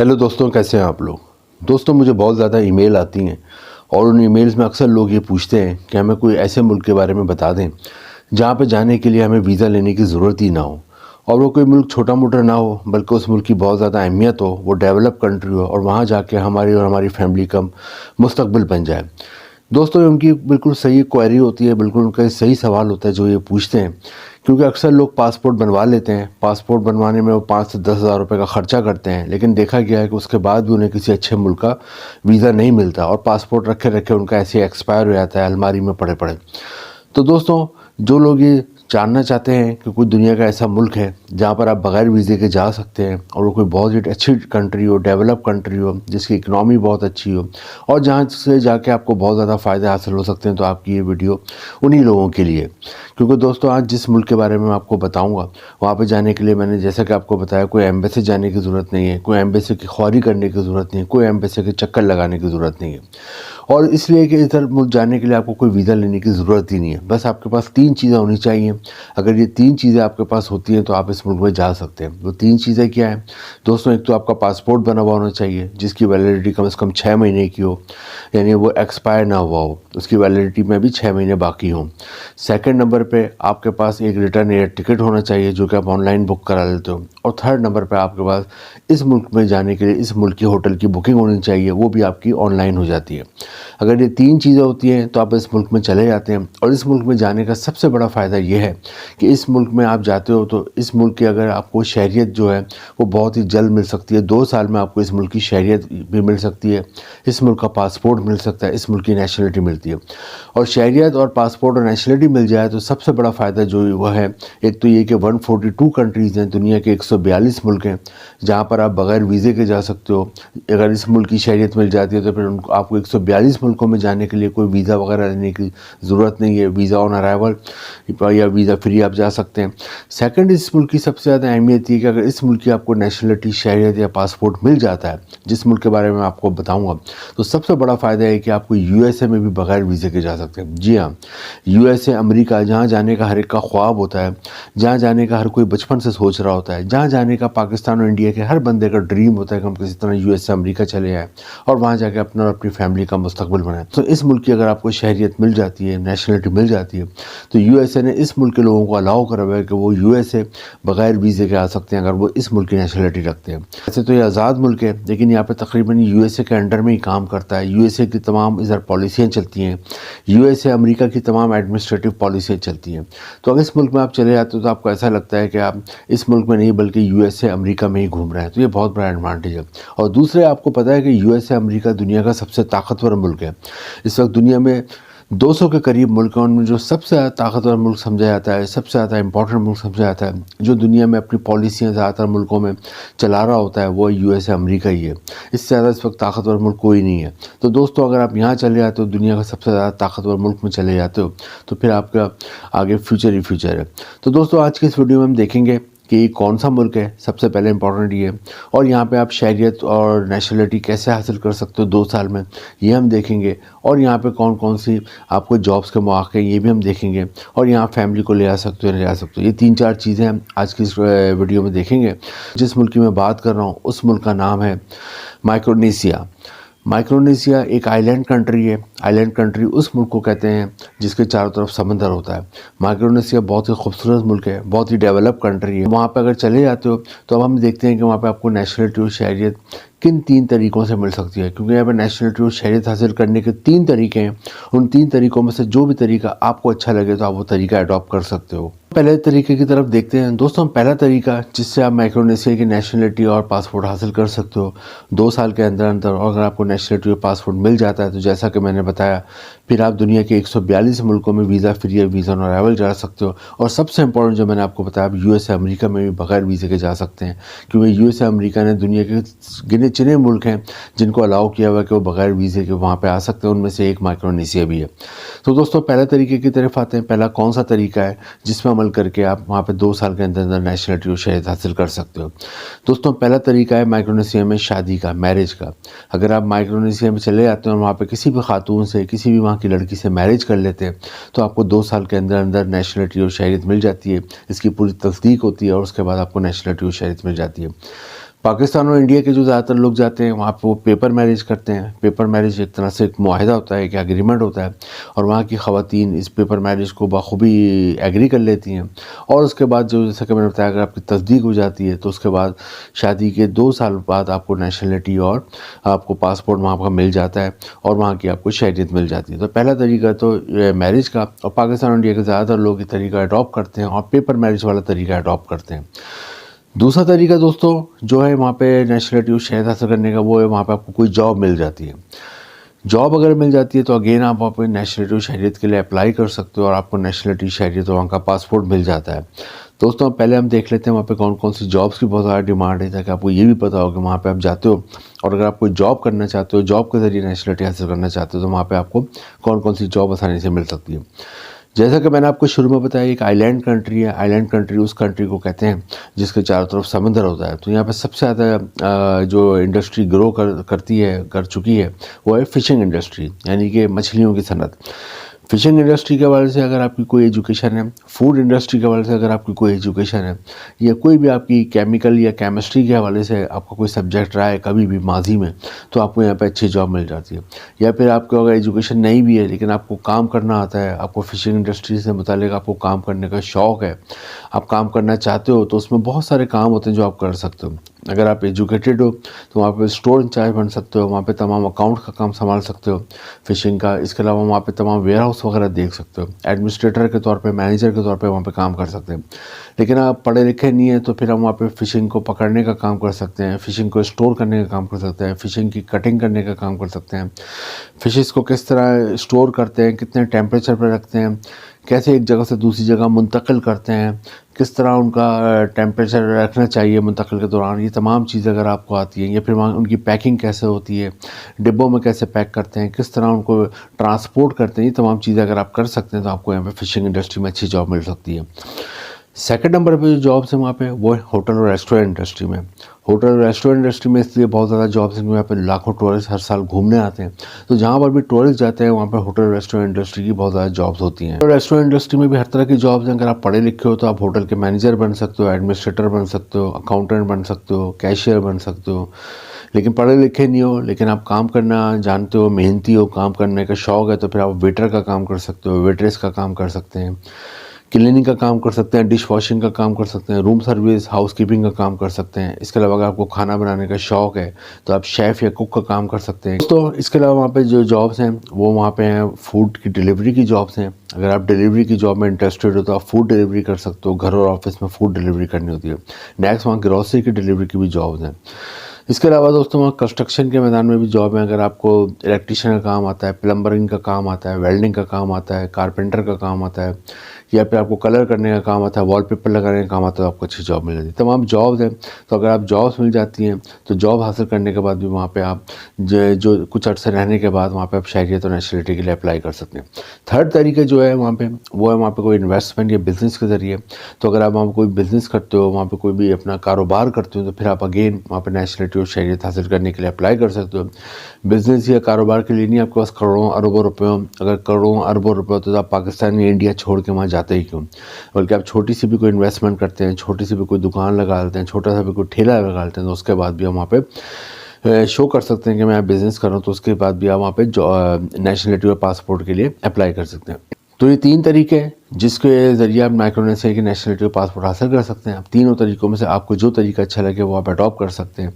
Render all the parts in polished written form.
Hello दोस्तों, कैसे हैं आप लोग। दोस्तों, मुझे बहुत ज़्यादा ईमेल आती हैं और उन ईमेल्स में अक्सर लोग ये पूछते हैं कि हमें कोई ऐसे मुल्क के बारे में बता दें जहाँ पे जाने के लिए हमें वीज़ा लेने की ज़रूरत ही ना हो, और वो कोई मुल्क छोटा मोटा ना हो बल्कि उस मुल्क की बहुत ज़्यादा अहमियत हो, वो डेवलप कंट्री हो और वहाँ जाके हमारी और हमारी फैमिली का मुस्तकबिल बन जाए। दोस्तों, ये उनकी बिल्कुल सही क्वेरी होती है, बिल्कुल उनका सही सवाल होता है जो ये पूछते हैं, क्योंकि अक्सर लोग पासपोर्ट बनवा लेते हैं। पासपोर्ट बनवाने में वो 5 से 10 हज़ार रुपये का ख़र्चा करते हैं, लेकिन देखा गया है कि उसके बाद भी उन्हें किसी अच्छे मुल्क का वीज़ा नहीं मिलता और पासपोर्ट रखे रखे उनका ऐसे एक्सपायर हो जाता है अलमारी में पड़े पड़े। तो दोस्तों, जो लोग ये जानना चाहते हैं कि कोई दुनिया का ऐसा मुल्क है जहाँ पर आप बग़ैर वीज़े के जा सकते हैं और वो कोई बहुत ही अच्छी कंट्री हो, डेवलप कंट्री हो, जिसकी इकनॉमी बहुत अच्छी हो और जहाँ से जाके आपको बहुत ज़्यादा फ़ायदे हासिल हो सकते हैं, तो आपकी ये वीडियो उन्हीं लोगों के लिए। क्योंकि दोस्तों, आज जिस मुल्क के बारे में मैं आपको बताऊँगा वहाँ पर जाने के लिए मैंने जैसा कि आपको बताया, कोई एम्बेसी जाने की ज़रूरत नहीं है, कोई एम्बेसी की ख्वारी करने की ज़रूरत नहीं है, कोई एम्बेसी के चक्कर लगाने की ज़रूरत नहीं है। और इसलिए कि इधर मुल्क जाने के लिए आपको कोई वीज़ा लेने की ज़रूरत ही नहीं है। बस आपके पास 3 चीज़ें होनी चाहिए। अगर ये 3 चीज़ें आपके पास होती हैं तो आप इस मुल्क में जा सकते हैं। वो 3 चीज़ें क्या हैं दोस्तों? एक तो आपका पासपोर्ट बना हुआ होना चाहिए जिसकी वैलिडिटी कम से कम 6 महीने की हो, यानी वो एक्सपायर ना हुआ हो, उसकी वैलिडिटी में भी 6 महीने बाकी हों। सेकंड नंबर पे आपके पास एक रिटर्न एयर टिकट होना चाहिए जो कि आप ऑनलाइन बुक करा लेते हो। और थर्ड नंबर पे आपके पास इस मुल्क में जाने के लिए इस मुल्क की होटल की बुकिंग होनी चाहिए, वो भी आपकी ऑनलाइन हो जाती है। अगर ये 3 चीज़ें होती हैं तो आप इस मुल्क में चले जाते हैं। और इस मुल्क में जाने का सबसे बड़ा फ़ायदा ये है कि इस मुल्क में आप जाते हो तो इस मुल्क की अगर आपको शहरियत जो है वो बहुत ही जल्द मिल सकती है। 2 साल में आपको इस मुल्क की शहरियत भी मिल सकती है, इस मुल्क का पासपोर्ट मिल सकता है, इस मुल्क की नेशनलिटी मिलती है। और शहरियत और पासपोर्ट और नेशनलिटी मिल जाए तो सबसे बड़ा फ़ायदा जो वह है, एक तो ये कि 142 कंट्रीज़ हैं, दुनिया के 142 मुल्क हैं जहाँ पर आप बग़ैर वीज़े के जा सकते हो। अगर इस मुल्क की शहरियत मिल जाती है तो फिर उनको आपको 142 मुल्कों में जाने के लिए कोई वीज़ा वगैरह लेने की ज़रूरत नहीं है। वीज़ा ऑन अराइवल या वीज़ा फ्री आप जा सकते हैं। सेकंड, इस मुल्क की सबसे ज़्यादा अहमियत ये कि अगर इस मुल्क की आपको नेशनलिटी, शहरियत या पासपोर्ट मिल जाता है, जिस मुल्क के बारे में आपको बताऊंगा, तो सबसे बड़ा फ़ायदा है कि आपको यूएसए में भी बग़ैर वीज़े के जा सकते हैं। जी हाँ, यूएसए, अमेरिका, जहाँ जाने का हर एक का ख्वाब होता है, जहाँ जाने का हर कोई बचपन से सोच रहा होता है, जहाँ जाने का पाकिस्तान और इंडिया के हर बंदे का ड्रीम होता है कि हम किसी तरह यूएसए, अमेरिका चले आए और वहाँ जाके अपना और अपनी फैमिली का मुस्तकबिल बनाए। तो इस मुल्क की अगर आपको शहरियत मिल जाती है, नेशनलिटी मिल जाती है, तो यूएसए ने इस मुल्क के लोगों को अलाउ करा हुआ है कि वो यूएसए बग़ैर वीज़े के आ सकते हैं अगर वो इस मुल्क की नेशनलिटी रखते हैं। वैसे तो ये आज़ाद मुल्क है, लेकिन यहाँ पे तकरीबन यूएसए के अंडर में ही काम करता है। यूएसए की तमाम इधर पॉलिसियाँ चलती हैं, यूएसए अमेरिका की तमाम एडमिनिस्ट्रेटिव पॉलिसियाँ चलती हैं। तो अगर इस मुल्क में आप चले जाते हो तो आपको ऐसा लगता है कि आप इस मुल्क में नहीं बल्कि यूएसए, अमेरिका में ही घूम रहे हैं। तो ये बहुत बड़ा एडवांटेज है। और दूसरे, आपको पता है कि यूएसए, अमेरिका दुनिया का सबसे ताकतवर मुल्क है। इस वक्त दुनिया में 200 के करीब मुल्क हैं, उनमें जो सबसे ज़्यादा ताकतवर मुल्क समझा जाता है, सबसे ज़्यादा इंपॉर्टेंट मुल्क समझा जाता है, जो दुनिया में अपनी पॉलिसियाँ ज़्यादातर मुल्कों में चला रहा होता है, वो यूएसए, अमेरिका ही है। इससे ज़्यादा इस वक्त ताकतवर मुल्क कोई नहीं है। तो दोस्तों, अगर आप यहाँ चले जाते हो, दुनिया का सबसे ज़्यादा ताकतवर मुल्क में चले जाते हो, तो फिर आपका आगे फ्यूचर ही फ्यूचर है। तो दोस्तों, आज की इस वीडियो में हम देखेंगे कि कौन सा मुल्क है, सबसे पहले इंपॉर्टेंट ये, और यहाँ पे आप शहरियत और नेशनलिटी कैसे हासिल कर सकते हो 2 साल में, ये हम देखेंगे। और यहाँ पे कौन कौन सी आपको जॉब्स के मौके हैं, ये भी हम देखेंगे। और यहाँ फैमिली को ले आ सकते हो, ले आ सकते हो। ये 3-4 चीज़ें हम आज की इस वीडियो में देखेंगे। जिस मुल्क की मैं बात कर रहा हूँ उस मुल्क का नाम है माइक्रोनेशिया। माइक्रोनेशिया एक आइलैंड कंट्री है। आइलैंड कंट्री उस मुल्क को कहते हैं जिसके चारों तरफ समंदर होता है। माइक्रोनेशिया बहुत ही खूबसूरत मुल्क है, बहुत ही डेवलप कंट्री है। वहाँ पे अगर चले जाते हो तो अब हम देखते हैं कि वहाँ पे आपको नेशनलिटी और शहरियत किन 3 तरीक़ों से मिल सकती है, क्योंकि यहाँ पे नेशनलिटी और शहरियत हासिल करने के 3 तरीके हैं। उन 3 तरीक़ों में से जो भी तरीका आपको अच्छा लगे तो आप वो तरीका अडॉप्ट कर सकते हो। पहले तरीके की तरफ देखते हैं दोस्तों। पहला तरीका जिससे आप माइक्रोनेशिया की नेशनलिटी और पासपोर्ट हासिल कर सकते हो 2 साल के अंदर अंदर, और अगर आपको नेशनलिटी और पासपोर्ट मिल जाता है तो जैसा कि मैंने बताया, फिर आप दुनिया के 142 मुल्कों में वीज़ा फ्री या वीज़ा ऑन अराइवल जा सकते हो। और सबसे इंपॉर्टेंट जो मैंने आपको बताया, आप यूएसए, अमेरिका में भी बगैर वीज़े के जा सकते हैं, क्योंकि यूएसए, अमेरिका ने दुनिया के गिने चुने मुल्क हैं जिनको अलाउ किया हुआ है कि वो बगैर वीज़े के वहाँ पे आ सकते हैं। उनमें से एक माइक्रोनेशिया भी है। तो दोस्तों, पहले तरीके की तरफ आते हैं। पहला कौन सा तरीका है जिसमें अमल करके आप वहाँ पे 2 साल के अंदर अंदर नेशनलिटी और शहरियत हासिल कर सकते हो। दोस्तों, पहला तरीका है माइक्रोनेशिया में शादी का, मैरिज का। अगर आप माइक्रोनेशिया में चले जाते हैं और वहाँ पे किसी भी खातून से, किसी भी वहाँ की लड़की से मैरिज कर लेते हैं, तो आपको 2 साल के अंदर अंदर नेशनलिटी और शहरियत मिल जाती है। इसकी पूरी तस्दीक होती है और उसके बाद आपको नेशनलिटी और शहरियत मिल जाती है। پاکستان اور انڈیا کے جو زیادہ تر لوگ جاتے ہیں وہاں پہ وہ پیپر میرج کرتے ہیں. پیپر میرج ایک طرح سے ایک معاہدہ ہوتا ہے, ایک ایگریمنٹ ہوتا ہے, اور وہاں کی خواتین اس پیپر میرج کو بخوبی ایگری کر لیتی ہیں. اور اس کے بعد جو جیسا کہ میں نے بتایا اگر آپ کی تصدیق ہو جاتی ہے تو اس کے بعد شادی کے 2 سال بعد آپ کو نیشنلٹی اور آپ کو پاسپورٹ وہاں کا مل جاتا ہے اور وہاں کی آپ کو شہریت مل جاتی ہے. تو پہلا طریقہ تو میرج کا, اور پاکستان اور انڈیا کے زیادہ تر لوگ یہ طریقہ اڈاپٹ کرتے ہیں اور پیپر میرج والا طریقہ اڈاپٹ کرتے ہیں. دوسرا طریقہ دوستو جو ہے وہاں پہ نیشنلٹی اور شہریت حاصل کرنے کا, وہ ہے وہاں پہ آپ کو کوئی جاب مل جاتی ہے. جاب اگر مل جاتی ہے تو اگین آپ وہاں پہ نیشنلٹی اور شہریت کے لیے اپلائی کر سکتے ہو اور آپ کو نیشنلٹی شہریت اور وہاں کا پاسپورٹ مل جاتا ہے. دوستوں پہلے ہم دیکھ لیتے ہیں وہاں پہ کون کون سی جابس کی بہت زیادہ ڈیمانڈ ہے, تاکہ آپ کو یہ بھی پتا ہو کہ وہاں پہ آپ جاتے ہو اور اگر آپ کوئی جاب کرنا چاہتے ہو, جاب کے ذریعے نیشنلٹی حاصل کرنا چاہتے ہو, تو وہاں پہ آپ کو کون کون سی جاب آسانی سے مل سکتی ہے. جیسا کہ میں نے آپ کو شروع میں بتایا ایک آئی لینڈ کنٹری ہے. آئی لینڈ کنٹری اس کنٹری کو کہتے ہیں جس کے چاروں طرف سمندر ہوتا ہے. تو یہاں پہ سب سے زیادہ جو انڈسٹری گرو کرتی ہے, کر چکی ہے, وہ ہے فشنگ انڈسٹری, یعنی کہ مچھلیوں کی صنعت. فشنگ انڈسٹری کے حوالے سے اگر آپ کی کوئی ایجوکیشن ہے, فوڈ انڈسٹری کے حوالے سے اگر آپ کی کوئی ایجوکیشن ہے, یا کوئی بھی آپ کی کیمیکل یا کیمسٹری کے حوالے سے آپ کا کوئی سبجیکٹ رہا ہے کبھی بھی ماضی میں, تو آپ کو یہاں پہ اچھی جاب مل جاتی ہے. یا پھر آپ کو اگر ایجوکیشن نہیں بھی ہے لیکن آپ کو کام کرنا آتا ہے, آپ کو فشنگ انڈسٹری سے متعلق آپ کو کام کرنے کا شوق ہے, آپ کام کرنا چاہتے ہو, تو اس میں بہت سارے کام ہوتے ہیں جو آپ کر سکتے ہو. اگر آپ ایجوکیٹڈ ہو تو وہاں پہ اسٹور انچارج بن سکتے ہو, وہاں پہ تمام اکاؤنٹ کا کام سنبھال سکتے ہو فشنگ کا. اس کے علاوہ وہاں پہ تمام ویئر ہاؤس وغیرہ دیکھ سکتے ہو, ایڈمنسٹریٹر کے طور پہ, مینیجر کے طور پہ وہاں پہ کام کر سکتے ہیں. لیکن آپ پڑھے لکھے نہیں ہیں تو پھر ہم وہاں پہ فشنگ کو پکڑنے کا کام کر سکتے ہیں, فشنگ کو اسٹور کرنے کا کام کر سکتے ہیں, فشنگ کی کٹنگ کرنے کا کام کر سکتے ہیں, فشز کو کس طرح اسٹور کرتے ہیں, کتنے ٹیمپریچر پہ رکھتے ہیں, کیسے ایک جگہ سے دوسری جگہ منتقل کرتے ہیں, کس طرح ان کا ٹیمپریچر رکھنا چاہیے منتقل کے دوران, یہ تمام چیزیں اگر آپ کو آتی ہیں. یا پھر وہاں ان کی پیکنگ کیسے ہوتی ہے, ڈبوں میں کیسے پیک کرتے ہیں, کس طرح ان کو ٹرانسپورٹ کرتے ہیں, یہ تمام چیزیں اگر آپ کر سکتے ہیں تو آپ کو یہاں پہ فشنگ انڈسٹری میں اچھی جاب مل سکتی ہے. سیکنڈ نمبر پہ جو جابس ہیں وہاں پہ وہ ہے ہوٹل اور ریسٹورینٹ انڈسٹری میں. ہوٹل اور ریسٹورینٹ انڈسٹری میں اس لیے بہت زیادہ جابس ہیں, یہاں پہ لاکھوں ٹورسٹ ہر سال گھومنے آتے ہیں. تو جہاں پر بھی ٹورسٹ جاتے ہیں وہاں پہ ہوٹل اور ریسٹورینٹ انڈسٹری کی بہت زیادہ جابس ہوتی ہیں. اور ریسٹورینٹ انڈسٹری میں بھی ہر طرح کی جابس ہیں. اگر آپ پڑھے لکھے ہو تو آپ ہوٹل کے مینیجر بن سکتے ہو, ایڈمنسٹریٹر بن سکتے ہو, اکاؤنٹنٹ بن سکتے ہو, کیشیئر بن سکتے ہو. لیکن پڑھے لکھے نہیں ہو لیکن آپ کام کرنا جانتے ہو, محنتی ہو, کام کرنے کا شوق ہے, تو پھر آپ ویٹر کا کام کر سکتے ہو, ویٹریس کا کام کر سکتے ہیں, کلیننگ کا کام کر سکتے ہیں, ڈش واشنگ کا کام کر سکتے ہیں, روم سروس, ہاؤس کیپنگ کا کام کر سکتے ہیں. اس کے علاوہ اگر آپ کو کھانا بنانے کا شوق ہے تو آپ شیف یا کک کا کام کر سکتے ہیں. تو اس کے علاوہ وہاں پہ جو جابس ہیں وہ وہاں پہ ہیں فوڈ کی ڈیلیوری کی جابس ہیں. اگر آپ ڈیلیوری کی جاب میں انٹرسٹڈ ہو تو آپ فوڈ ڈیلیوری کر سکتے ہو, گھر اور آفس میں فوڈ ڈیلیوری کرنی ہوتی ہے. نیکسٹ وہاں گروسری کی ڈیلیوری کی بھی جابس ہیں. اس کے علاوہ دوستوں وہاں کنسٹرکشن کے میدان میں بھی جاب ہیں. اگر آپ کو الیکٹریشین کا کام آتا ہے, پلمبرنگ کا کام آتا ہے, ویلڈنگ کا کام آتا ہے, کارپینٹر کا کام آتا ہے, یا پھر آپ کو کلر کرنے کا کام آتا ہے, وال پیپر لگانے کا کام آتا ہے, تو آپ کو اچھی جاب مل جاتی ہے. تمام جابز ہیں. تو اگر آپ جابس مل جاتی ہیں تو جاب حاصل کرنے کے بعد بھی وہاں پہ آپ جو کچھ عرصے رہنے کے بعد وہاں پہ آپ شہریت اور نیشنلٹی کے لیے اپلائی کر سکتے ہیں. تھرڈ طریقہ جو ہے وہاں پہ وہ ہے وہاں پہ کوئی انویسٹمنٹ یا بزنس کے ذریعے. تو اگر آپ وہاں پہ کوئی بزنس کرتے ہو, وہاں پہ کوئی بھی اپنا کاروبار کرتے ہو, تو پھر آپ اگین وہاں پہ نیشنلٹی اور شہریت حاصل کرنے کے لیے اپلائی کر سکتے ہو. بزنس یا کاروبار کے لیے نہیں, آپ کے پاس کروڑوں اربوں روپے ہوں. اگر کروڑوں اربوں روپے ہو تو آپ پاکستان یا انڈیا چھوڑ کے وہاں جاتے ہی کیوں, بلکہ آپ چھوٹی سی بھی کوئی انویسٹمنٹ کرتے ہیں, چھوٹی سی بھی کوئی دکان لگا لیتے ہیں, چھوٹا سا بھی کوئی ٹھیلا لگا لیتے ہیں, تو اس کے بعد بھی ہم وہاں پہ شو کر سکتے ہیں کہ میں بزنس کر رہا ہوں. تو اس کے بعد بھی آپ وہاں پہ نیشنلٹی اور پاسپورٹ کے لیے اپلائی کر سکتے ہیں. تو یہ 3 طریقے ہیں جس کے ذریعے آپ مائکرونیشیا کی نیشنلٹی اور پاسپورٹ حاصل کر سکتے ہیں. اب تینوں طریقوں میں سے آپ کو جو طریقہ اچھا لگے وہ آپ اڈاپٹ کر سکتے ہیں.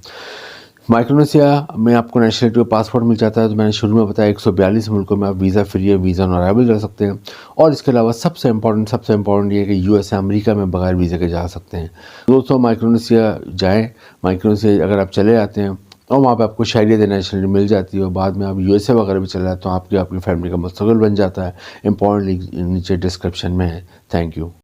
مائکرونیشیا میں آپ کو نیشنلٹی اور پاسپورٹ مل جاتا ہے. تو میں نے شروع میں بتایا 142 ملکوں میں آپ ویزا فری ہے, ویزا آن ارائیول کر سکتے ہیں. اور اس کے علاوہ سب سے امپورٹنٹ یہ ہے کہ USA امریکہ میں بغیر ویزے کے جا سکتے ہیں. دوستوں مائکرونیشیا جائیں, مائکرونیشیا اگر آپ چلے آتے ہیں اور وہاں پہ آپ کو شہریت نیشنلٹی مل جاتی ہے, اور بعد میں آپ USA وغیرہ بھی چلے جاتے ہیں تو آپ کی فیملی کا مستقبل بن جاتا ہے. امپورٹنٹ لنک نیچے ڈسکرپشن میں ہے. Thank you.